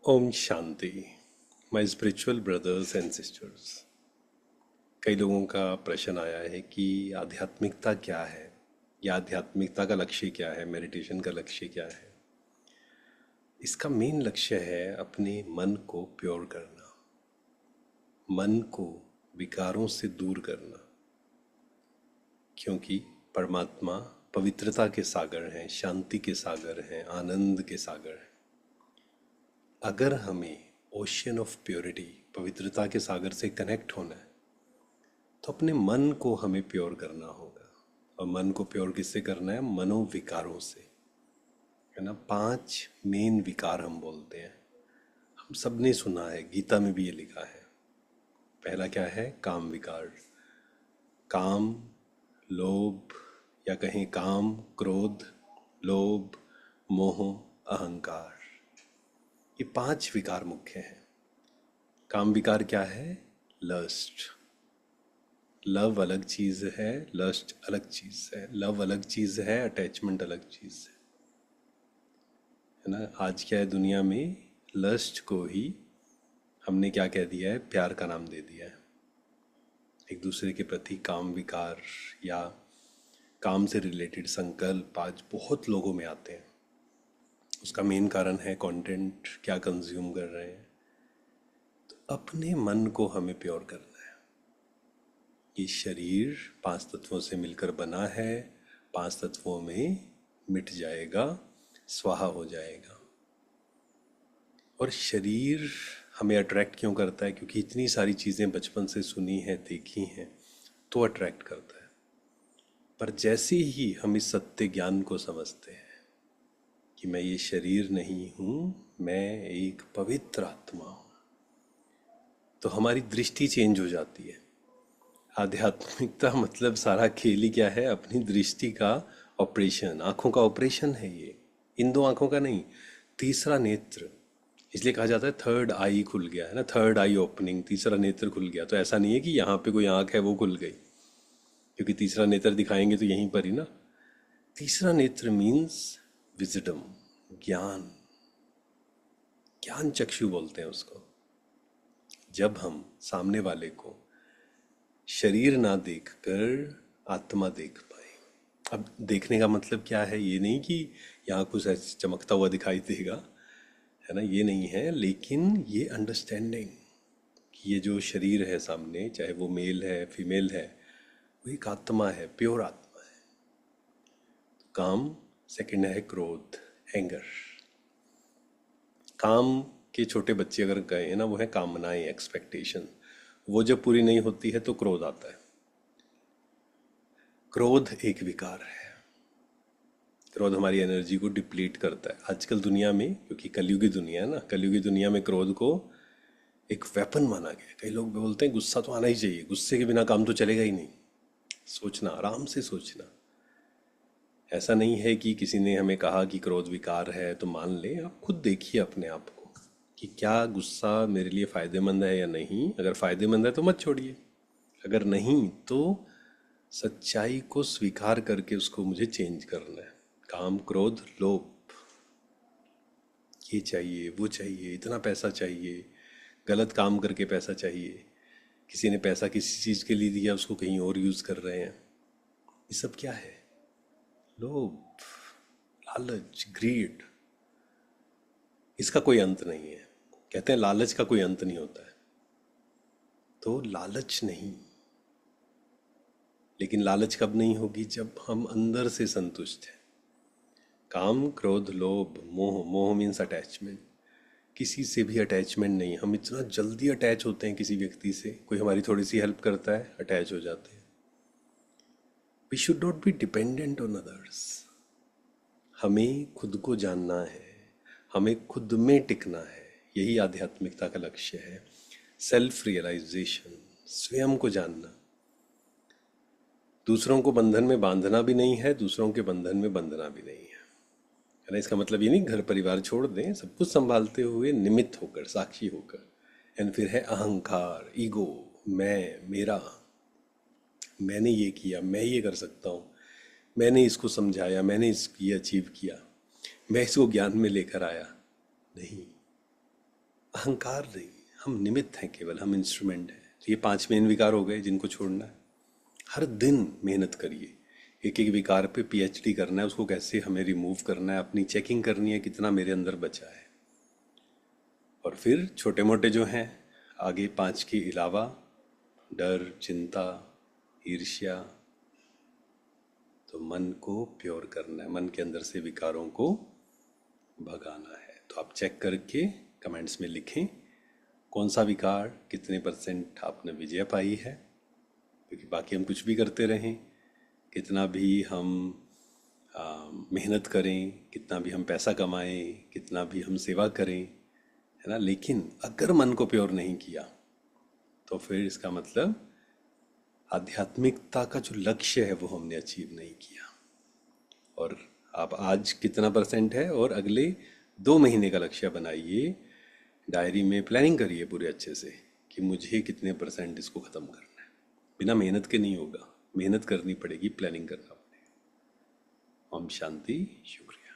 ओम शांति। My spiritual brothers and sisters, कई लोगों का प्रश्न आया है कि आध्यात्मिकता क्या है, या आध्यात्मिकता का लक्ष्य क्या है, मेडिटेशन का लक्ष्य क्या है। इसका मेन लक्ष्य है अपने मन को प्योर करना, मन को विकारों से दूर करना, क्योंकि परमात्मा पवित्रता के सागर हैं, शांति के सागर हैं, आनंद के सागर हैं। अगर हमें ओशियन ऑफ प्योरिटी, पवित्रता के सागर से कनेक्ट होना है, तो अपने मन को हमें प्योर करना होगा। और मन को प्योर किससे करना है? मनोविकारों से, है ना। 5 मेन विकार हम बोलते हैं, हम सब ने सुना है, गीता में भी ये लिखा है। पहला क्या है? काम विकार। काम, लोभ, या कहें काम, क्रोध, लोभ, मोह, अहंकार, ये 5 विकार मुख्य हैं। काम विकार क्या है? लस्ट। लव अलग चीज है, लस्ट अलग चीज है। लव अलग चीज है, अटैचमेंट अलग चीज है ना। आज क्या है, दुनिया में लस्ट को ही हमने क्या कह दिया है? प्यार का नाम दे दिया है। एक दूसरे के प्रति काम विकार या काम से रिलेटेड संकल्प आज बहुत लोगों में आते हैं। उसका मेन कारण है कंटेंट क्या कंज्यूम कर रहे हैं। तो अपने मन को हमें प्योर करना है। ये शरीर 5 तत्वों से मिलकर बना है, 5 तत्वों में मिट जाएगा, स्वाहा हो जाएगा। और शरीर हमें अट्रैक्ट क्यों करता है? क्योंकि इतनी सारी चीज़ें बचपन से सुनी हैं, देखी हैं, तो अट्रैक्ट करता है। पर जैसे ही हम इस सत्य ज्ञान को समझते हैं कि मैं ये शरीर नहीं हूँ, मैं एक पवित्र आत्मा हूँ, तो हमारी दृष्टि चेंज हो जाती है। आध्यात्मिकता मतलब सारा खेल ही क्या है? अपनी दृष्टि का ऑपरेशन। आंखों का ऑपरेशन है ये, इन 2 आंखों का नहीं, तीसरा नेत्र। इसलिए कहा जाता है थर्ड आई खुल गया, है ना, थर्ड आई ओपनिंग, तीसरा नेत्र खुल गया। तो ऐसा नहीं है कि यहाँ पे कोई आंख है वो खुल गई, क्योंकि तीसरा नेत्र दिखाएंगे तो यहीं पर ही ना। तीसरा नेत्र मीन्स विजडम, ज्ञान। ज्ञान चक्षु बोलते हैं उसको। जब हम सामने वाले को शरीर ना देखकर आत्मा देख पाए। अब देखने का मतलब क्या है? ये नहीं कि यहाँ कुछ ऐसे चमकता हुआ दिखाई देगा, है ना, ये नहीं है। लेकिन ये अंडरस्टैंडिंग कि ये जो शरीर है सामने, चाहे वो मेल है फीमेल है, वो एक आत्मा है, प्योर आत्मा है। तो काम। सेकंड है क्रोध, एंगर। काम के छोटे बच्चे अगर गए ना, वो है कामनाएं, एक्सपेक्टेशन। वो जब पूरी नहीं होती है तो क्रोध आता है। क्रोध एक विकार है। क्रोध हमारी एनर्जी को डिप्लीट करता है आजकल दुनिया में, क्योंकि कलयुगी दुनिया है ना। कलयुगी दुनिया में क्रोध को एक वेपन माना गया। कई लोग बोलते हैं गुस्सा तो आना ही चाहिए, गुस्से के बिना काम तो चलेगा ही नहीं। सोचना, आराम से सोचना। ऐसा नहीं है कि किसी ने हमें कहा कि क्रोध विकार है तो मान ले। आप खुद देखिए अपने आप को कि क्या गुस्सा मेरे लिए फायदेमंद है या नहीं। अगर फायदेमंद है तो मत छोड़िए, अगर नहीं तो सच्चाई को स्वीकार करके उसको मुझे चेंज करना है। काम, क्रोध, लोभ, ये चाहिए, वो चाहिए, इतना पैसा चाहिए, गलत काम करके पैसा चाहिए, किसी ने पैसा किसी चीज़ के लिए दिया उसको कहीं और यूज़ कर रहे हैं। ये सब क्या है? लोभ, लालच, ग्रीड। इसका कोई अंत नहीं है। कहते हैं लालच का कोई अंत नहीं होता है। तो लालच नहीं। लेकिन लालच कब नहीं होगी? जब हम अंदर से संतुष्ट हैं। काम, क्रोध, लोभ, मोह। मोह मीन्स अटैचमेंट। किसी से भी अटैचमेंट नहीं। हम इतना जल्दी अटैच होते हैं किसी व्यक्ति से, कोई हमारी थोड़ी सी हेल्प करता है, अटैच हो जाते हैं। We should not be dependent on others. हमें खुद को जानना है, हमें खुद में टिकना है। यही आध्यात्मिकता का लक्ष्य है। सेल्फ रियलाइजेशन, स्वयं को जानना। दूसरों को बंधन में बांधना भी नहीं है, दूसरों के बंधन में बंधना भी नहीं है ना। इसका मतलब ये नहीं घर परिवार छोड़ दें, सब कुछ संभालते हुए निमित्त होकर, साक्षी होकर। एंड फिर है अहंकार, ईगो, मैं, मेरा, मैंने ये किया, मैं ये कर सकता हूँ, मैंने इसको समझाया, मैंने ये अचीव किया, मैं इसको ज्ञान में लेकर आया। नहीं, अहंकार नहीं, हम निमित्त हैं, केवल हम इंस्ट्रूमेंट हैं। ये 5 मेन विकार हो गए जिनको छोड़ना है। हर दिन मेहनत करिए, एक एक विकार पे पीएचडी करना है, उसको कैसे हमें रिमूव करना है, अपनी चेकिंग करनी है कितना मेरे अंदर बचा है। और फिर छोटे मोटे जो हैं आगे 5 के अलावा, डर, चिंता, ईर्ष्या, तो मन को प्योर करना है, मन के अंदर से विकारों को भगाना है। तो आप चेक करके कमेंट्स में लिखें कौन सा विकार कितने % आपने विजय पाई है। क्योंकि बाकी हम कुछ भी करते रहें, कितना भी हम मेहनत करें, कितना भी हम पैसा कमाएं, कितना भी हम सेवा करें, है ना, लेकिन अगर मन को प्योर नहीं किया तो फिर इसका मतलब आध्यात्मिकता का जो लक्ष्य है वो हमने अचीव नहीं किया। और आप आज कितना % है और अगले 2 महीने का लक्ष्य बनाइए, डायरी में प्लानिंग करिए पूरे अच्छे से कि मुझे कितने % इसको ख़त्म करना है। बिना मेहनत के नहीं होगा, मेहनत करनी पड़ेगी, प्लानिंग करना पड़ेगा। ओम शांति, शुक्रिया।